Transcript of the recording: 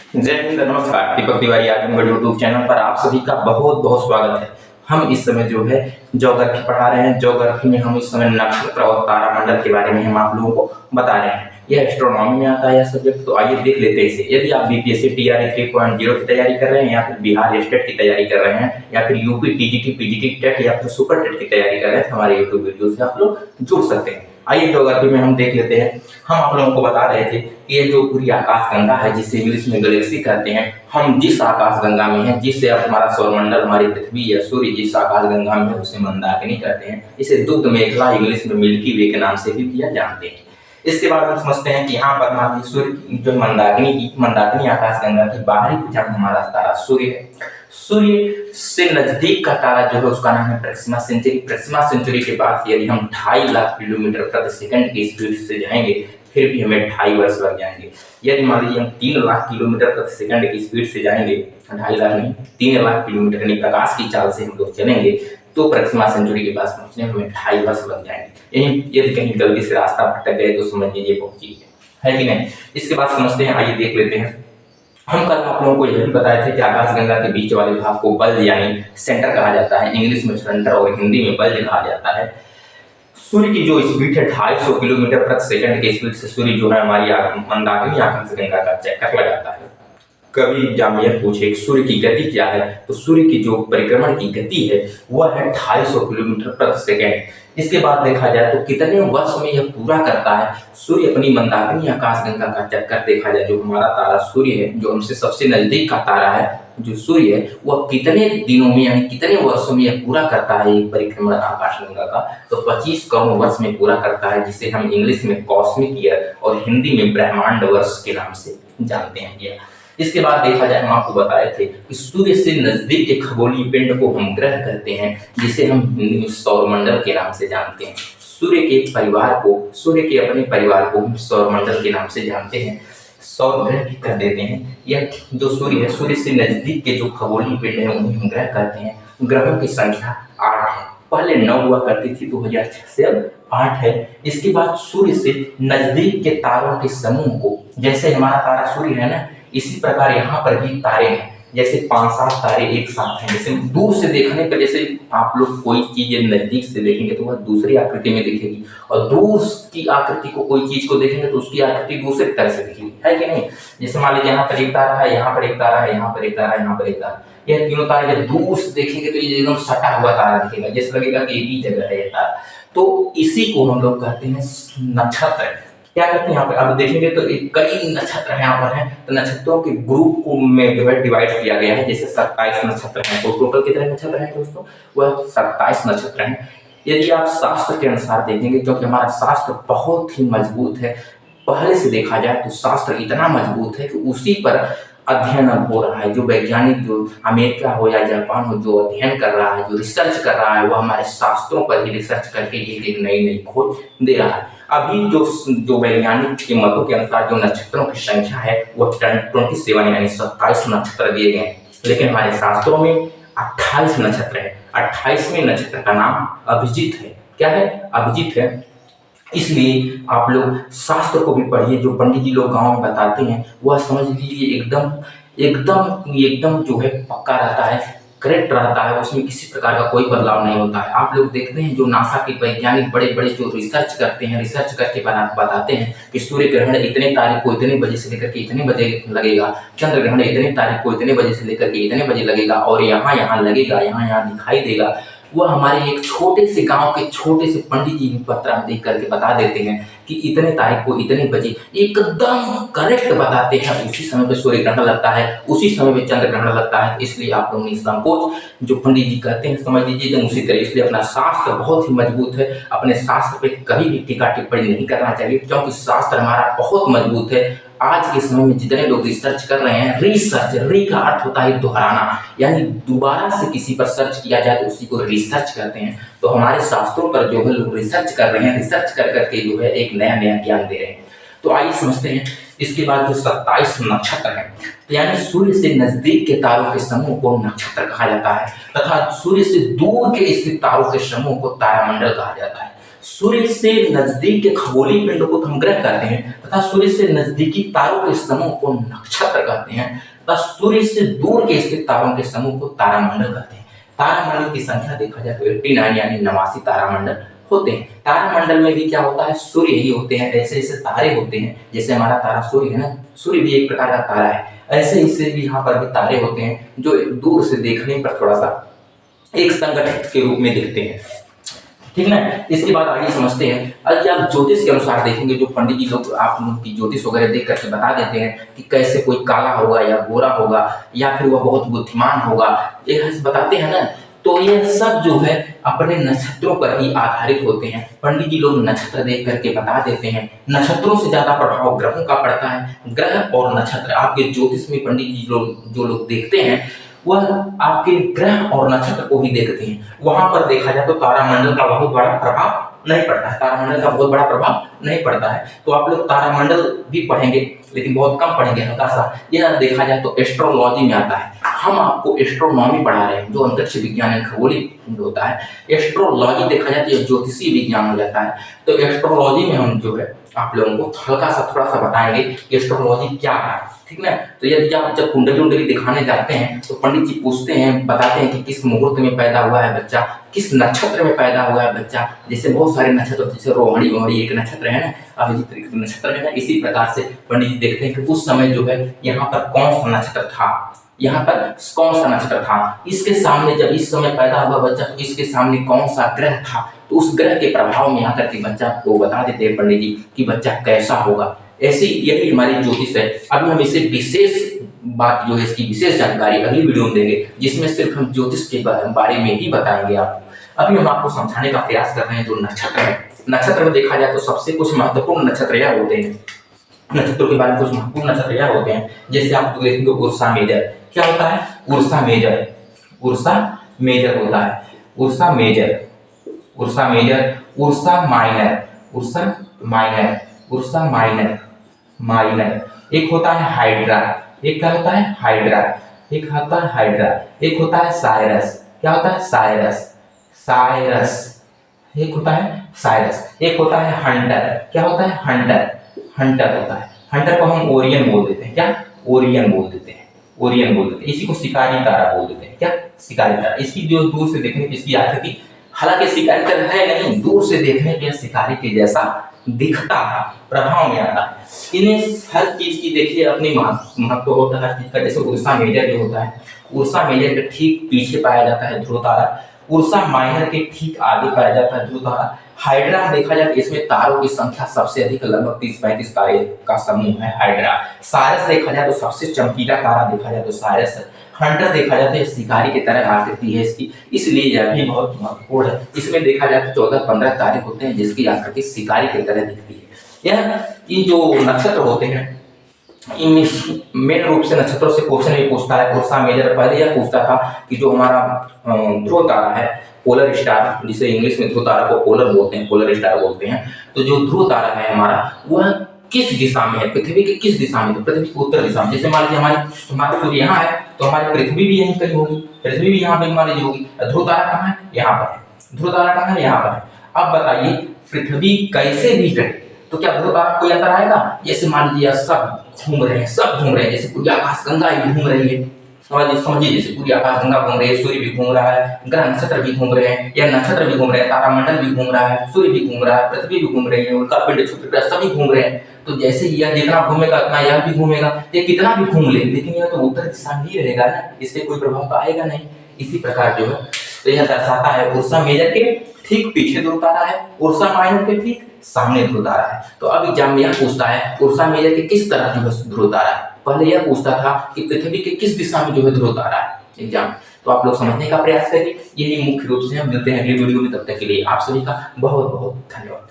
जय हिंद, नमस्कार। Deepak Tiwari Azamgarh YouTube channel पर आप सभी का बहुत बहुत स्वागत है। हम इस समय जो है ज्योग्राफी पढ़ा रहे हैं। ज्योग्राफी में हम इस समय नक्षत्र और तारामंडल के बारे में हम आप लोगों को बता रहे हैं। यह एस्ट्रोनॉमी में आता है यह सब्जेक्ट। तो आइए देख लेते हैं इसे। यदि आप बीपीएससी टीआरई 3.0 की तैयारी कर रहे हैं, या फिर बिहार स्टेट की तैयारी कर रहे हैं, या फिर यूपी टीजीटी पीजीटी टेट या फिर सुपर टेट की तैयारी कर रहे हैं, तो हमारे यूट्यूब वीडियो से आप लोग जुड़ सकते हैं। आइए ज्योग्राफी में हम देख लेते हैं। हम आप लोगों को बता रहे थे कि ये जो पूरी आकाश गंगा है, जिसे इंग्लिश में गैलेक्सी कहते हैं, हम जिस आकाश गंगा में है, जिससे हमारा सौरमंडल, हमारी पृथ्वी या सूर्य जिस आकाश गंगा में है, उसे मंदाकिनी कहते हैं। इसे दुग्ध मेखला, इंग्लिश में मिल्की वे के नाम से भी किया जानते हैं। इसके बाद हम समझते हैं कि यहाँ पर हमारी सूर्य जो मंदाकिनी आकाश गंगा की बाहरी भुजा में हमारा तारा सूर्य है। सूर्य से नजदीक का तारा जो है उसका नाम है प्रक्सिमा सेंचुरी। प्रक्सिमा सेंचुरी के बाद यदि हम 2.5 लाख किलोमीटर प्रति सेकंड की स्पीड से जाएंगे, फिर भी हमें 2.5 वर्ष लग जाएंगे। यदि मान लीजिए हम 3 लाख किलोमीटर प्रति सेकंड की स्पीड से जाएंगे, 2.5 लाख नहीं 3 लाख किलोमीटर यानी प्रकाश की चाल से हम लोग चलेंगे, तो प्रक्सिमा सेंचुरी के पास पहुंचने में हमें 2.5 वर्ष लग जाएंगे। यदि कहीं गलती से रास्ता भटक गए तो समझ लीजिए पहुंची है कि नहीं। इसके बाद समझते हैं, आइए देख लेते हैं। हम कल आप लोगों को यह भी बताए थे कि आकाश गंगा के बीच वाले भाग को बल्ज यानी सेंटर कहा जाता है। इंग्लिश में सेंटर और हिंदी में बल्ज कहा जाता है। सूर्य की जो स्पीड है 250 किलोमीटर प्रति सेकंड की स्पीड से सूर्य जो है हमारी मंदाकिनी आकाश गंगा का चक्कर लगाता है। कभी एग्जामिनर पूछे सूर्य की गति क्या है, तो सूर्य की जो परिक्रमण की गति है वह है 250 किलोमीटर प्रति सेकंड। इसके बाद देखा जाए तो कितने वर्ष में यह पूरा करता है सूर्य अपनी मंदाकिनी आकाश गंगा का चक्कर। देखा जाए जो हमारा तारा सूर्य है, जो हमसे सबसे नजदीक का तारा है जो सूर्य है, वह कितने दिनों में यानी कितने वर्षों में यह पूरा करता है एक परिक्रमण आकाश गंगा का, तो 25 करोड़ वर्ष में पूरा करता है, जिसे हम इंग्लिश में कॉस्मिक ईयर और हिंदी में ब्रह्मांड वर्ष के नाम से जानते हैं। इसके बाद देखा जाए, हम आपको बताए थे कि सूर्य से नजदीक के खगोलीय पिंड को हम ग्रह कहते हैं, जिसे हम हिंदी में सौरमंडल के नाम से जानते हैं। सूर्य के अपने परिवार को हम सौरमंडल के नाम से जानते हैं, सौर ग्रह भी कह देते हैं। यह जो सूर्य है, सूर्य से नजदीक के जो खगोलीय पिंड है उन्हें हम ग्रह कहते हैं। ग्रहों की संख्या 8 है। पहले 9 हुआ करती थी, 2006 से अब 8 है। इसके बाद सूर्य से नजदीक के तारों के समूह को, जैसे हमारा तारा सूर्य है ना, इसी प्रकार यहाँ पर भी तारे हैं। जैसे 5-7 तारे एक साथ हैं। जैसे दूर से देखने पर, जैसे आप लोग कोई चीज नजदीक से देखेंगे तो वह दूसरी आकृति में दिखेगी, और दूर की आकृति को कोई चीज को देखेंगे तो उसकी आकृति दूसरी तरह से दिखेगी, है कि नहीं। जैसे मान लीजिए यहाँ पर एक तारा है, यहाँ पर एक तारा है, यहाँ पर एक तारा है, यहाँ पर एक तारा। यह तीनों तारे जब दूर से देखेंगे तो ये एकदम सटा हुआ तारा दिखेगा, जैसे लगेगा कि एक ही जगह है ये तारा। तो इसी को हम लोग कहते हैं नक्षत्र। क्या कहते हैं यहाँ पे, अब देखेंगे तो कई नक्षत्र यहाँ पर हैं। तो नक्षत्रों के ग्रुप को में डिवाइड किया गया है। जैसे 27 नक्षत्र हैं। तो टोटल कितने नक्षत्र हैं दोस्तों, वह 27 नक्षत्र हैं। यदि आप शास्त्र के अनुसार देखेंगे, क्योंकि हमारा शास्त्र बहुत ही मजबूत है, पहले से देखा जाए तो शास्त्र इतना मजबूत है कि उसी पर अध्ययन हो रहा है। जो वैज्ञानिक, जो अमेरिका हो या जापान हो, जो अध्ययन कर रहा है, जो रिसर्च कर रहा है, वो हमारे शास्त्रों पर ही रिसर्च करके एक नई नई खोज दे रहा है। अभी जो वैज्ञानिक के मतों के अनुसार जो नक्षत्रों की संख्या है वो 27 यानी 27 नक्षत्र दिए गए हैं, लेकिन हमारे शास्त्रों में 28 नक्षत्र है। 28वें नक्षत्र का नाम अभिजीत है। क्या है, अभिजीत है। इसलिए आप लोग शास्त्र को भी पढ़िए। जो पंडित जी लोग गांव में बताते हैं वह समझ लीजिए एकदम जो है पक्का रहता है, करेक्ट रहता है। उसमें किसी प्रकार का कोई बदलाव नहीं होता है। आप लोग देखते हैं जो नासा के वैज्ञानिक बड़े बड़े जो रिसर्च करते हैं, रिसर्च करके बताते हैं कि सूर्य ग्रहण इतने तारीख को इतने बजे से लेकर के इतने बजे लगेगा, चंद्र ग्रहण इतने तारीख को इतने बजे से लेकर के इतने बजे लगेगा, और यहाँ लगेगा, यहाँ दिखाई देगा। वह हमारे एक छोटे से गांव के छोटे से पंडित जी भी पत्र देख करके बता देते हैं कि इतने तारीख को इतने बजे, एकदम करेक्ट बताते हैं। उसी समय पे सूर्य ग्रहण लगता है, उसी समय पे चंद्र ग्रहण लगता है। इसलिए आप लोग निसंकोच जो पंडित जी कहते हैं समझ लीजिए उसी तरह। इसलिए अपना शास्त्र बहुत ही मजबूत है। अपने शास्त्र पे कभी भी टीका टिप्पणी नहीं करना चाहिए, क्योंकि शास्त्र हमारा बहुत मजबूत है। आज के समय में जितने लोग रिसर्च कर रहे हैं, रिसर्च, री का अर्थ होता है दोहराना, यानी दोबारा से किसी पर सर्च किया जाए तो उसी को रिसर्च कहते हैं। तो हमारे शास्त्रों पर जो है लोग रिसर्च कर रहे हैं, रिसर्च कर करके जो है एक नया नया ज्ञान दे रहे हैं। तो आइए समझते हैं। इसके बाद जो 27 नक्षत्र हैं, यानी सूर्य से नजदीक के तारों के समूह को नक्षत्र कहा जाता है, तथा सूर्य से दूर के स्थित तारों के समूह को तारामंडल कहा जाता है। सूर्य से नजदीक के खगोलीय पिंडों को हम ग्रह कहते हैं तथा सूर्य से नजदीकी तारों के समूह को नक्षत्र कहते हैं तथा सूर्य से दूर के स्थित तारों के समूह को तारामंडल कहते हैं। तारामंडल की संख्या देखा जाए तो 89 यानी 89 तारामंडल होते हैं। तारामंडल में भी क्या होता है, सूर्य ही होते हैं। ऐसे ऐसे तारे होते हैं, जैसे हमारा तारा सूर्य है ना, सूर्य भी एक प्रकार का तारा है, ऐसे इससे भी यहाँ पर भी तारे होते हैं जो दूर से देखने पर थोड़ा सा एक संगठित के रूप में दिखते हैं। ठीक ना। इसके बाद आगे समझते हैं। आज आप ज्योतिष के अनुसार देखेंगे, जो पंडित जी लोग आप लोग की ज्योतिष वगैरह देख करके बता देते हैं कि कैसे कोई काला होगा या गोरा होगा या फिर वह बहुत बुद्धिमान होगा, ये बताते हैं ना, तो ये सब जो है अपने नक्षत्रों पर ही आधारित होते हैं। पंडित जी लोग नक्षत्र देख करके बता देते हैं। नक्षत्रों से ज्यादा प्रभाव ग्रहों का पड़ता है। ग्रह और नक्षत्र आपके ज्योतिष में पंडित जी लोग जो लोग देखते हैं वह आपके ग्रह और नक्षत्र को ही देखते हैं। वहां पर देखा जाए तो तारामंडल का बहुत बड़ा प्रभाव नहीं पड़ता है, तारामंडल का बहुत बड़ा प्रभाव नहीं पड़ता है। तो आप लोग तारामंडल भी पढ़ेंगे लेकिन बहुत कम पढ़ेंगे, हल्का सा। यह देखा जाए तो एस्ट्रोलॉजी में आता है। हम आपको एस्ट्रोनॉमी पढ़ा रहे हैं, जो अंतरिक्ष विज्ञान खगोलीय होता है। एस्ट्रोलॉजी देखा जाए तो ज्योतिषीय विज्ञान हो जाता है। तो एस्ट्रोलॉजी में हम जो है आप लोगों को हल्का सा थोड़ा सा बताएंगे एस्ट्रोलॉजी क्या है। ठीक ना। तो यदि आप जब कुंडली उंडली दिखाने जाते हैं तो पंडित जी पूछते हैं, बताते हैं कि किस मुहूर्त में पैदा हुआ है बच्चा, किस नक्षत्र में पैदा हुआ है बच्चा। जैसे बहुत सारे नक्षत्र, जैसे रोहिणी वोहिणी एक नक्षत्र है ना, अभिजित नक्षत्र है ना, इसी प्रकार से पंडित जी देखते हैं कि उस समय जो है यहाँ पर कौन सा नक्षत्र था, यहाँ पर कौन सा नक्षत्र था, इसके सामने जब इस समय पैदा हुआ बच्चा तो इसके सामने कौन सा ग्रह था, तो उस ग्रह के प्रभाव में आकर के बच्चा को बता देते हैं पंडित जी कि बच्चा कैसा होगा। ऐसी यही हमारी ज्योतिष है। अभी हम इसे विशेष बात जो है, इसकी विशेष जानकारी अगली वीडियो में देंगे, जिसमें सिर्फ हम ज्योतिष के बारे में ही बताएंगे आपको। अभी हम आपको समझाने का प्रयास कर रहे हैं जो नक्षत्र है। नक्षत्र में देखा जाए तो सबसे कुछ महत्वपूर्ण नक्षत्र यह होते हैं। नक्षत्रों के बारे में कुछ महत्वपूर्ण नक्षत्र यह होते हैं, जैसे आप देखेंगे उर्सा मेजर। क्या होता है? Ursa Major. उर्सा मेजर होता है। Ursa Major, Ursa Major, Ursa Minor, Ursa Minor, Ursa Minor, Minor. एक होता है हाइड्रा। एक क्या होता है? हाइड्रा। एक होता है हाइड्रा। एक होता है साइरस। क्या होता है? Cyrus, Cyrus. एक होता है साइरस। एक होता है हंटर। क्या होता है? हंटर, हंटर होता है। हंटर को हम ओरियन बोल देते हैं। क्या? ओरियन बोल देते हैं, ओरियन बोल देते हैं। इसी को शिकारी तारा बोल देते हैं। क्या? शिकारी तारा। इसकी जो दूर से देखने की इसकी आकृति, हालांकि शिकारी तारा है नहीं, दूर से देखने के शिकारी के जैसा दिखता है, प्रभाव में आता है। इन्हें हर चीज की देखिए अपनी महत्व होता है हर चीज का। जैसे उर्सा मेजर जो होता है, उर्सा मेजर के ठीक पीछे पाया जाता है ध्रुव तारा। उर्सा माइनर के ठीक आगे पाया जाता है ध्रुव तारा। हाइड्रा देखा जाए तो इसमें तारों की संख्या सबसे अधिक, लगभग 30-35 तारे का समूह है हाइड्रा। साइरस देखा जाए तो सबसे चमकीला तारा देखा जाए तो साइरस है। हंटर देखा जाए तो शिकारी की तरह आकृति है इसकी, इसलिए यह भी बहुत महत्वपूर्ण है। इसमें देखा जाए तो 14-15 तारे होते हैं जिसकी आकृति शिकारी की तरह दिखती है। ये जो नक्षत्र होते हैं इनमें मेन रूप से नक्षत्रों से क्वेश्चन भी पूछता है। उर्सा मेजर पहले यह पूछता था कि जो हमारा ध्रुव तारा है, पोलर स्टार, जिसे इंग्लिश में ध्रुव तारा को पोलर बोलते हैं, पोलर स्टार बोलते हैं, तो जो ध्रुव तारा है हमारा वह किस दिशा में है, पृथ्वी की किस दिशा में? तो पृथ्वी की उत्तर दिशा में। जैसे मान लीजिए हमारा सूर्य यहाँ है तो हमारी पृथ्वी भी यहीं कहीं होगी, पृथ्वी भी यहाँ पे मान लीजिए होगी। ध्रुव तारा कहाँ है? यहाँ पर है। ध्रुव तारा कहाँ है? यहाँ पर है। अब बताइए पृथ्वी कैसे भी घटे तो क्या ध्रुव तारा कोई अंतर आएगा? जैसे मान लीजिए सब घूम रहे हैं, सब घूम रहे हैं, जैसे पूरी आकाश गंगा ही घूम रही है, समझिए जैसे पूरी आकाश गंगा घूम रही है, सूर्य भी घूम रहा है, ग्रह नक्षत्र भी घूम रहे हैं, या नक्षत्र भी घूम रहे हैं, तारामंडल भी घूम रहा है, सूर्य भी घूम रहा है, पृथ्वी भी घूम रही है, उनका पिंड क्षुद्र सभी घूम रहे हैं। तो जैसे यह जितना घूमेगा उतना यह भी घूमेगा, ये कितना भी घूम ले लेकिन यह तो उत्तर दिशा ही रहेगा ना, इससे कोई प्रभाव तो आएगा नहीं। इसी प्रकार जो है तो यह दर्शाता है उर्सा मेजर के ठीक पीछे ध्रुव तारा है, उर्सा माइनर के ठीक सामने ध्रुव तारा है। तो अब एग्जाम में यह पूछता है उर्सा मेजर के किस तरह जो है ध्रुव तारा है। पहले यह पूछता था कि पृथ्वी के किस दिशा में जो है ध्रुव तारा है एग्जाम। तो आप लोग समझने का प्रयास करिए। यही मुख्य रूप से हम मिलते हैं अगली वीडियो में। तब तक के लिए आप सभी का बहुत बहुत धन्यवाद।